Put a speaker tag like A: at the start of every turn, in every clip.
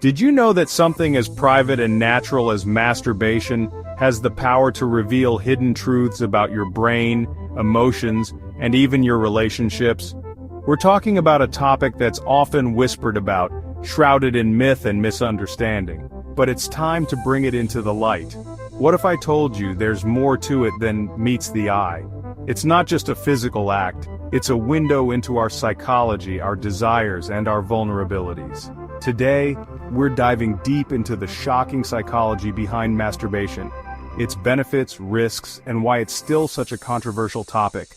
A: Did you know that something as private and natural as masturbation has the power to reveal hidden truths about your brain, emotions, and even your relationships? We're talking about a topic that's often whispered about, shrouded in myth and misunderstanding. But it's time to bring it into the light. What if I told you there's more to it than meets the eye? It's not just a physical act, it's a window into our psychology, our desires, and our vulnerabilities. Today, we're diving deep into the shocking psychology behind masturbation, its benefits, risks, and why it's still such a controversial topic.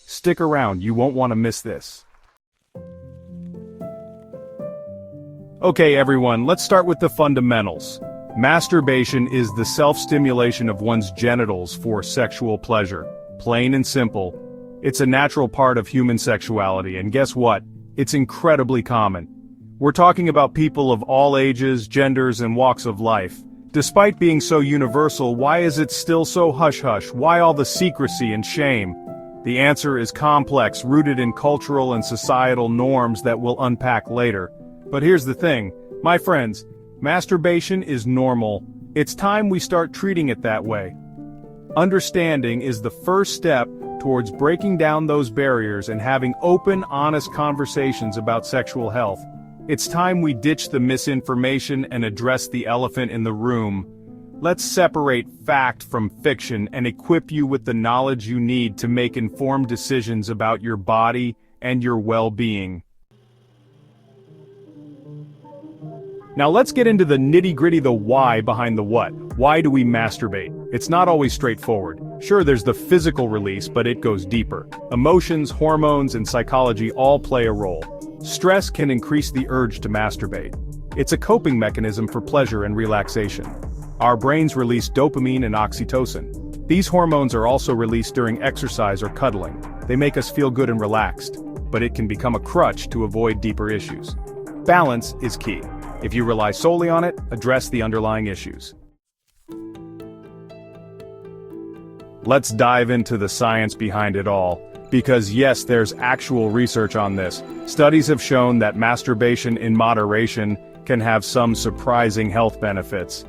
A: Stick around, you won't want to miss this. Okay everyone, let's start with the fundamentals. Masturbation is the self-stimulation of one's genitals for sexual pleasure. Plain and simple. It's a natural part of human sexuality, and guess what? It's incredibly common. We're talking about people of all ages, genders, and walks of life. Despite being so universal, why is it still so hush-hush? Why all the secrecy and shame? The answer is complex, rooted in cultural and societal norms that we'll unpack later. But here's the thing, my friends, masturbation is normal. It's time we start treating it that way. Understanding is the first step towards breaking down those barriers and having open, honest conversations about sexual health. It's time we ditch the misinformation and address the elephant in the room. Let's separate fact from fiction and equip you with the knowledge you need to make informed decisions about your body and your well-being. Now let's get into the nitty-gritty, the why behind the what. Why do we masturbate? It's not always straightforward. Sure, there's the physical release, but it goes deeper. Emotions, hormones, and psychology all play a role. Stress can increase the urge to masturbate. It's a coping mechanism for pleasure and relaxation. Our brains release dopamine and oxytocin. These hormones are also released during exercise or cuddling. They make us feel good and relaxed, but it can become a crutch to avoid deeper issues. Balance is key. If you rely solely on it, address the underlying issues. Let's dive into the science behind it all, because yes, there's actual research on this. Studies have shown that masturbation in moderation can have some surprising health benefits.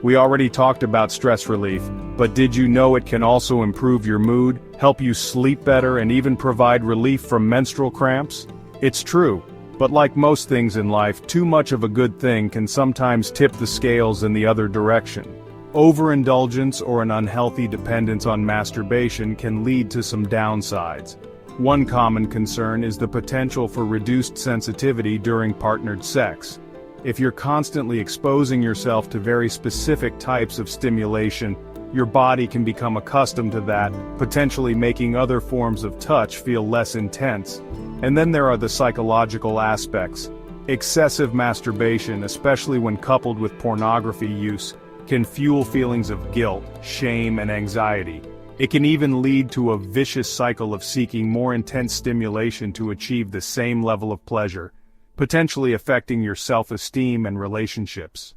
A: We already talked about stress relief, but did you know it can also improve your mood, help you sleep better, and even provide relief from menstrual cramps? It's true. But like most things in life, too much of a good thing can sometimes tip the scales in the other direction. Overindulgence or an unhealthy dependence on masturbation can lead to some downsides. One common concern is the potential for reduced sensitivity during partnered sex. If you're constantly exposing yourself to very specific types of stimulation, your body can become accustomed to that, potentially making other forms of touch feel less intense. And then there are the psychological aspects. Excessive masturbation, especially when coupled with pornography use, can fuel feelings of guilt, shame, and anxiety. It can even lead to a vicious cycle of seeking more intense stimulation to achieve the same level of pleasure, potentially affecting your self-esteem and relationships.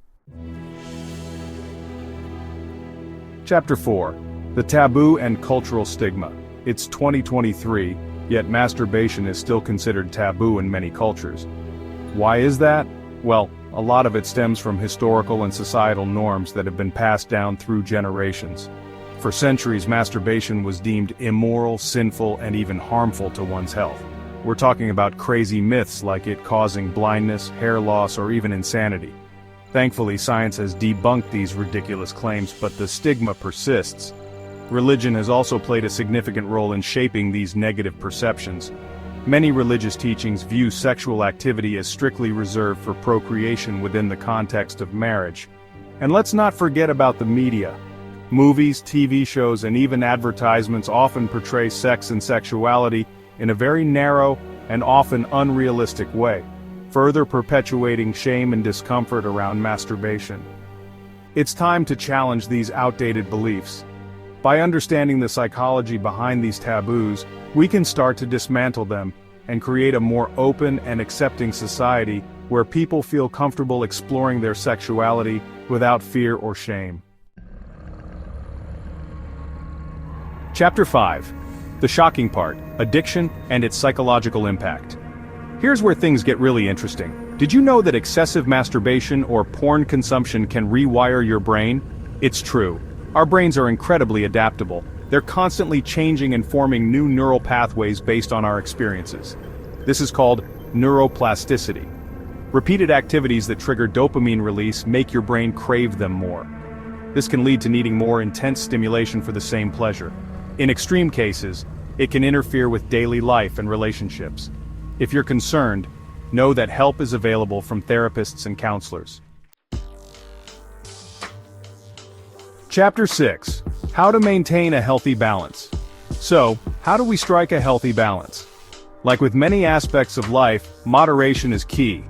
A: Chapter 4. The Taboo and Cultural Stigma. It's 2023, yet masturbation is still considered taboo in many cultures. Why is that? Well, a lot of it stems from historical and societal norms that have been passed down through generations. For centuries, masturbation was deemed immoral, sinful, and even harmful to one's health. We're talking about crazy myths like it causing blindness, hair loss, or even insanity. Thankfully, science has debunked these ridiculous claims, but the stigma persists. Religion has also played a significant role in shaping these negative perceptions. Many religious teachings view sexual activity as strictly reserved for procreation within the context of marriage. And let's not forget about the media. Movies, TV shows, and even advertisements often portray sex and sexuality in a very narrow and often unrealistic way, further perpetuating shame and discomfort around masturbation. It's time to challenge these outdated beliefs. By understanding the psychology behind these taboos, we can start to dismantle them and create a more open and accepting society where people feel comfortable exploring their sexuality without fear or shame. Chapter 5. The shocking part, addiction and its psychological impact. Here's where things get really interesting. Did you know that excessive masturbation or porn consumption can rewire your brain? It's true. Our brains are incredibly adaptable. They're constantly changing and forming new neural pathways based on our experiences. This is called neuroplasticity. Repeated activities that trigger dopamine release make your brain crave them more. This can lead to needing more intense stimulation for the same pleasure. In extreme cases, it can interfere with daily life and relationships. If you're concerned, know that help is available from therapists and counselors. Chapter 6. How to maintain a healthy balance. So, how do we strike a healthy balance? Like with many aspects of life, moderation is key.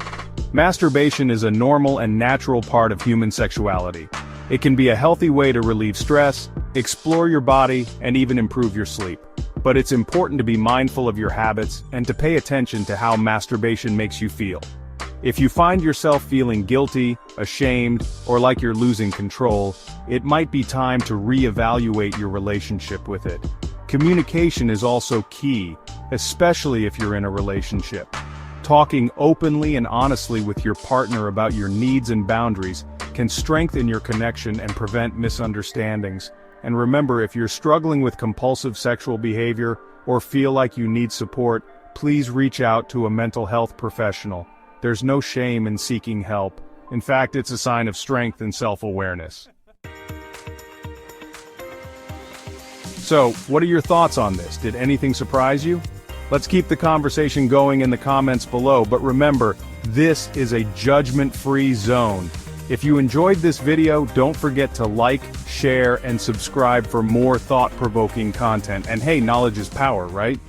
A: Masturbation is a normal and natural part of human sexuality. It can be a healthy way to relieve stress, explore your body, and even improve your sleep. But it's important to be mindful of your habits and to pay attention to how masturbation makes you feel. If you find yourself feeling guilty, ashamed, or like you're losing control, it might be time to reevaluate your relationship with it. Communication is also key, especially if you're in a relationship. Talking openly and honestly with your partner about your needs and boundaries can strengthen your connection and prevent misunderstandings. And remember, if you're struggling with compulsive sexual behavior or feel like you need support, please reach out to a mental health professional. There's no shame in seeking help. In fact, it's a sign of strength and self-awareness. So, what are your thoughts on this? Did anything surprise you? Let's keep the conversation going in the comments below, but remember, this is a judgment-free zone. If you enjoyed this video, don't forget to like, share, and subscribe for more thought-provoking content. And hey, knowledge is power, right?